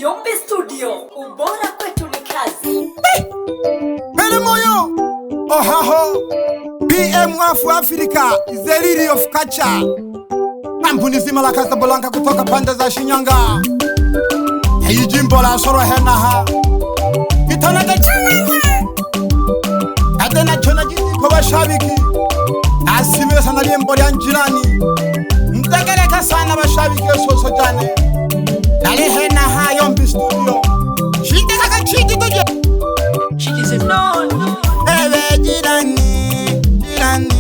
Yombe Studio, ubora kwetu ni kazi. Pele moyo, ohaho, PM wafu Afrika, the lily of culture. Kampuni zima la Casablanca kutoka pande za Shinyanga. Hii jimbo la Sorohenaha. Kitana de chama. Adena chona jiti kwa bashabiki. Asiwe sana liembo ya Jilani. Mtegeleka sana bashabiki soso jane. Nalihenaha Yombe Studio. Shite kaka chiti tuje. She said no. Bebe Jilani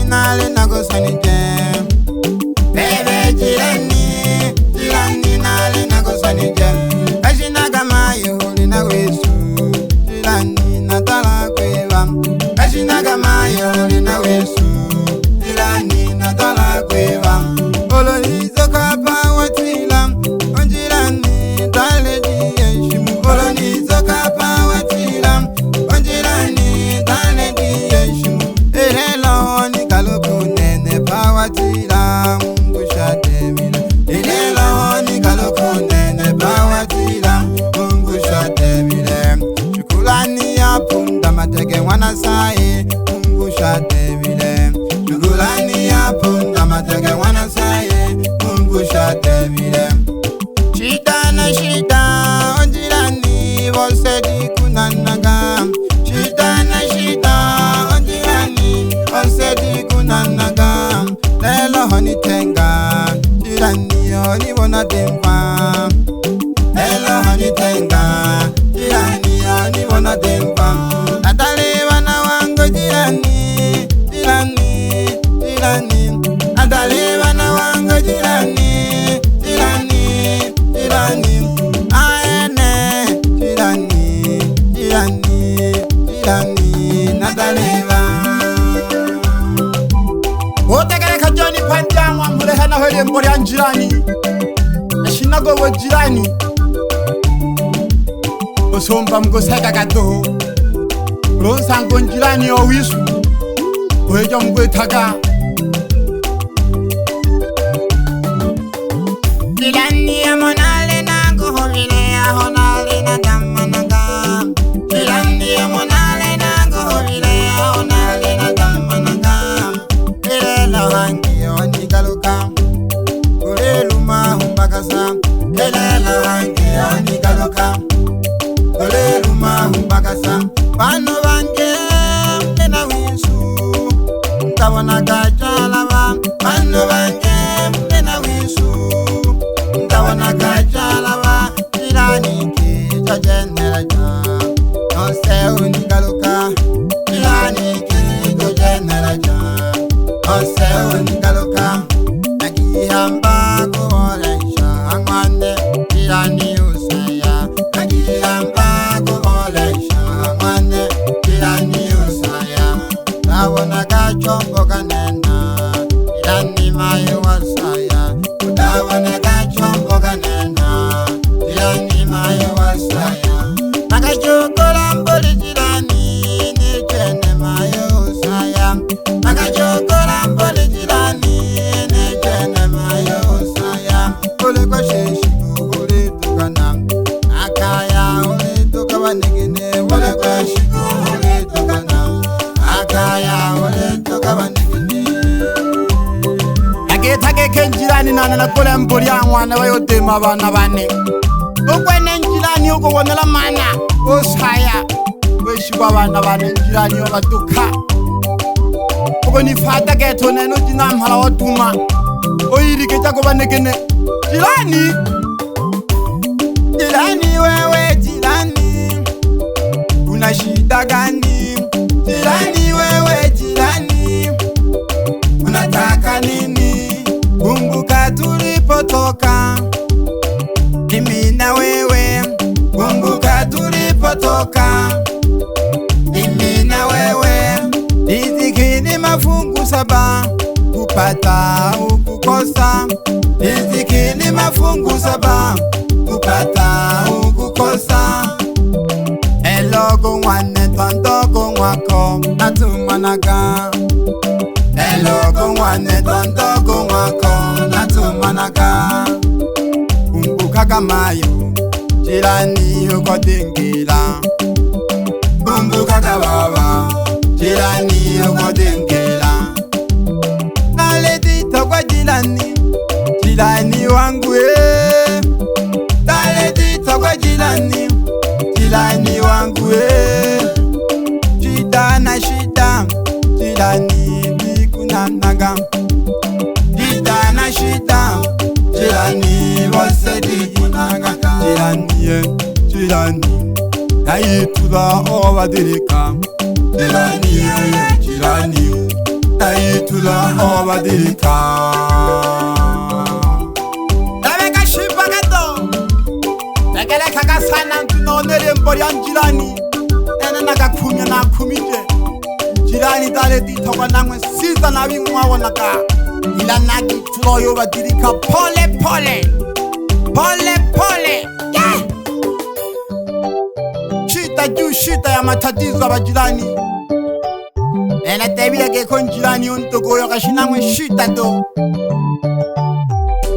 nale nagosani jem. Bebe Jilani nale nagosani jem. Kashina gama yuli na wesu. Jilani natala kweva. Kashina gama yuli na wesu. Jilani natala kweva. Olo hizo kapa watila. Onjilani tale diye. Olo hizo kapa watila. Onjilani tale diye. Elelo ni kaluku nene pawatila. Mungu shatemila. Elelo ni kaluku nene pawatila. Mungu shatemila. Shukulani ya punda mateke wana sae. Mungu shatemila. Shukulani ya punda mateke wana sae. Mungu shatemila. Shida na shida onjilani vose di kunanaga. Shida na shida onjilani vose di kunanaga. Lelo honi tenga Jilani honi wona dempa. Lelo honi tenga Jilani honi wona dempa. Adale wana wango Jilani Adale wana wango Jilani Aene Jilani Nadaleva Otegere kajoni panjamwa murehana hwele mbori ya Jilani Ashinago wa Jilani Osomba mgoseka gato Ronsango Jilani owisu Ohejo mgwetaga Jilani ya monale na kuhumile ya honale na damanaga. Jilani ya monale na kuhumile ya honale na damanaga. Ilela hangi yoni galuka Kuleluma humbakasa. Ilela hangi yoni galuka Kuleluma humbakasa. Pano bange mena wisu Mtawana kachalava. Pano bange mena wisu Mtawana kachalava. Jilani kicha jenera ja Ose unikaluka. Jilani kicha jenera ja Ose unikaluka. Nakihamba kuholesha angwane. Jilani usaya. Nakihamba kuholesha angwane. Jilani usaya. Tawona kachombo kanena. Jilani mayo wasaya. Tawona kachombo kanena. Jilani mayo wasaya. Nakajokola mboli Jilani nichene mayo usaya. Nakajokola mboli Jilani nichene mayo usaya. Kule kwa sheshi kule tukana. Akaya ule tukawa nigine. Kule kwa sheshi kule tukana. Akaya ule tukawa nigine. Agetage kenjilani nana na kule mboli ya mwana wayote mabana bane. Ukwene Jilani uko wonela mana osaya weshibwa bana bane Jilani obatuka uko nifata keto neno jinamhala watuma oyirike jako banekene Jilani wewe Jilani una shida gani? Jilani wewe Jilani unataka nini? Kumbuka tulipotoka mimi na wewe. Kumbuka tulipotoka mimi na wewe. Riziki ni mafungu saba. Kupata ukukosa. Riziki ni mafungu saba. Kupata ukukosa. Elogo mwane tondoko mwako natumanaga. Elogo mwane tondoko mwako natumanaga. Kumbuka kamayo Jilani ukodengela kumbuka kababa Jilani ukodengela Taletito kwa Jilani Jilani wangu Taletito kwa Jilani Jilani wangu Shida na shida Jilani bikunanaga Shida na shida Jilani wasedikunanaga Jilani Jilani Naitula obadirika Jilani Jilani Naitula obadirika Nabeka shipagato Tekele kaka sana ntunonere mbori ya Jilani Nene nagakumya nakumije Jilani dale ditokwa nangwe sisa nabi mwawonaka Ila nagi tuloyo badirika pole pole Pole pole Yeah Shita juu shita ya matatizo abajilani Nene tebile keko Jilani untogo yoka shinangwe shita do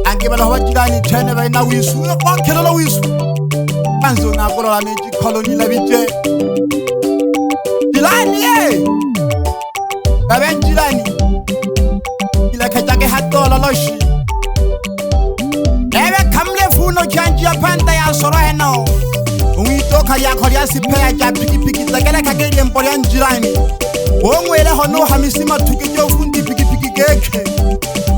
Ange bala wajilani tene bayi na wisu Wakelo la wisu Panzo na kolo la meji koloni la bije Jilani Baben Jilani Ila kajake hato la loshi Ebe kamle funo janji ya panda ya soro heno Ungitoka ya korea sipea ja piki piki Zagele kageri mbori ya Jilani Ongwele hono hamisima tukijo fundi piki piki geke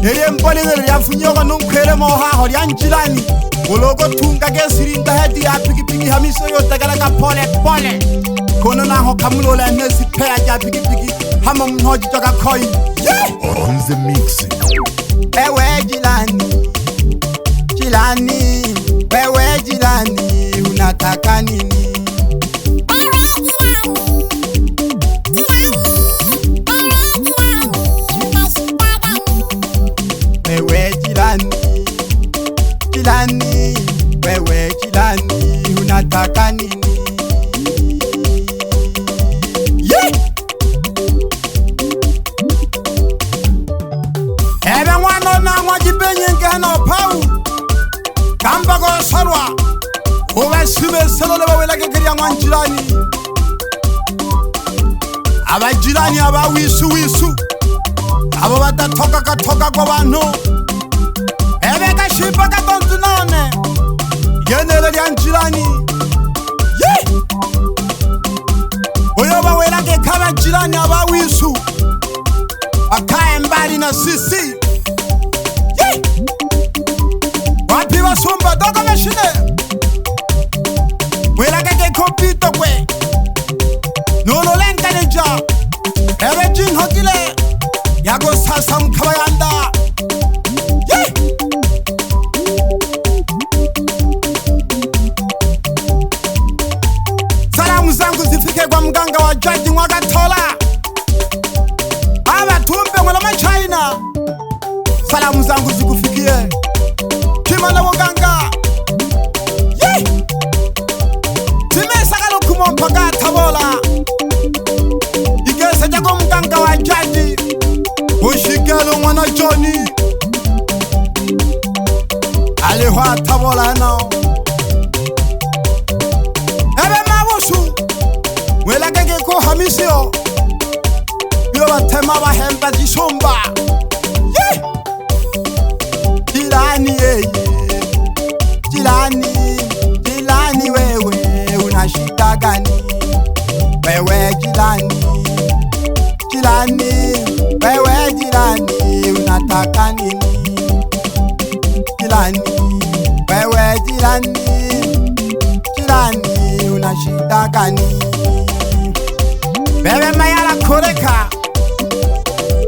Ere mbori nere ya funyoga nunkwele moha hori ya Jilani Ulogo tunga gesiri ndahedi ya piki piki hamiso yo Zagele ka pole pole Kono na ho kamulola nesi pea ja piki piki Hama mhoji toka koi On the mix. Ewe Jilani Jilani Wewe Jilani Unataka nini Wewe Jilani Jilani Wewe Jilani Unataka nini Ebe mwano na mwajibenye ngeno pau Kamba go sarwa Uwe sibe selole wawela kekeri ya Jilani Aba Jilani aba wisu wisu Aba bata toka kwa wano Ebe kashipa katontu nane Yenele ya Jilani Uyo wawela kekara Jilani aba wisu Akae mbali na sisi Wapi wasumba dogo meshine Wela keke kompito kwe Nono lenka neja Ebe jin hokile Yago sasa mkabayanda Salamu zangu zifike kwa mganga wa jaji Mwagatola Tumbe mwala machina Salamu zangu zikufikie Kima na woganga Time sakalo kumompaga tabola Igese jago mganga wa jaji Ushikelo mwana Johnny Alihwa tabola nao Ebe mabusu Wela keke ko hamisio Batema bahemba zisomba Jilani Jilani Jilani wewe unashida gani Wewe Jilani Jilani Wewe Jilani unataka nini Jilani Wewe Jilani Jilani unashida gani Wewe mayala koreka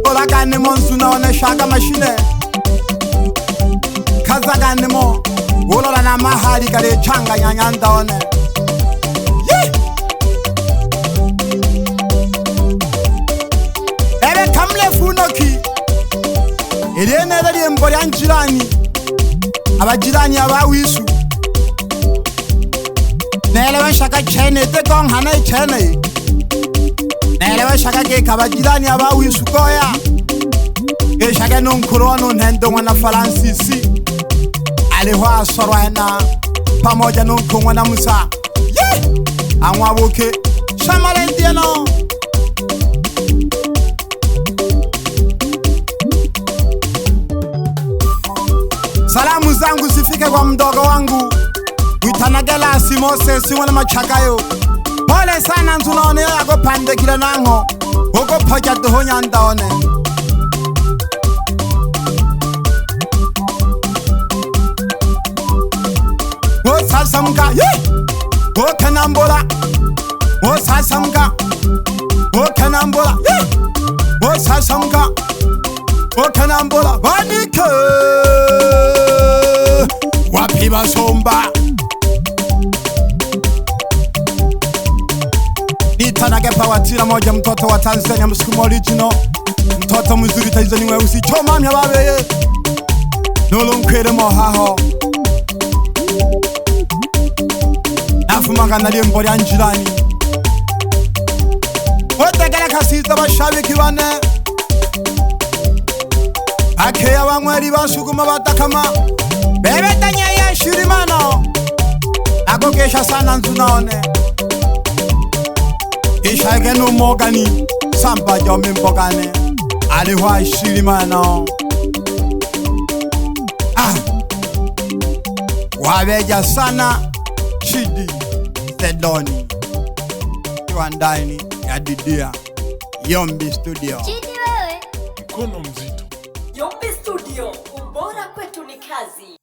Ola gane monsu na one shaka mashine Kaza gane mo Ola na mahali kare changa nyanyanda one Ebe kamle funoki Irene dali mbori ya Jilani Aba Jilani aba wisu Nelewe shaka chene te kong hana chene Nelewe shaka ke kaba Jilani aba wisu koya Ke shaka non kurono nendo wana Faransisi Alihwa sorwa na pamoja nunkungwa na Musa angwabuke shamalentieno. Salamu zangu zifike kwa mdogo wangu Witanagela Moses wana machakayo. Pole sana ntunaone yako pande kila nango Oko poja tuhonya ndaone. Sasamka o kanambola o sasamka o kanambola o sasamka o kanambola banike wapi basomba nitanage pawa Tila moja mtoto wa Tanzania msukumo original mtoto mzuri Tanzania weusi choma mya babeye nolonkwere mohaho Afumanga nalie mbori anjilani Otegele kasita bashabiki bane Akeya wangweri basuguma batakama Bebe tanye ya shirimano Agokesha sana ntunaone Ishage no mogani Samba jome mbogane Aliwa shirimano Wabeja sana Chidi Sedoni Kiwa ndani ya Didia Yombi Studio. Chidi wewe Mkono mzito. Yombi Studio, ubora kwetu ni kazi.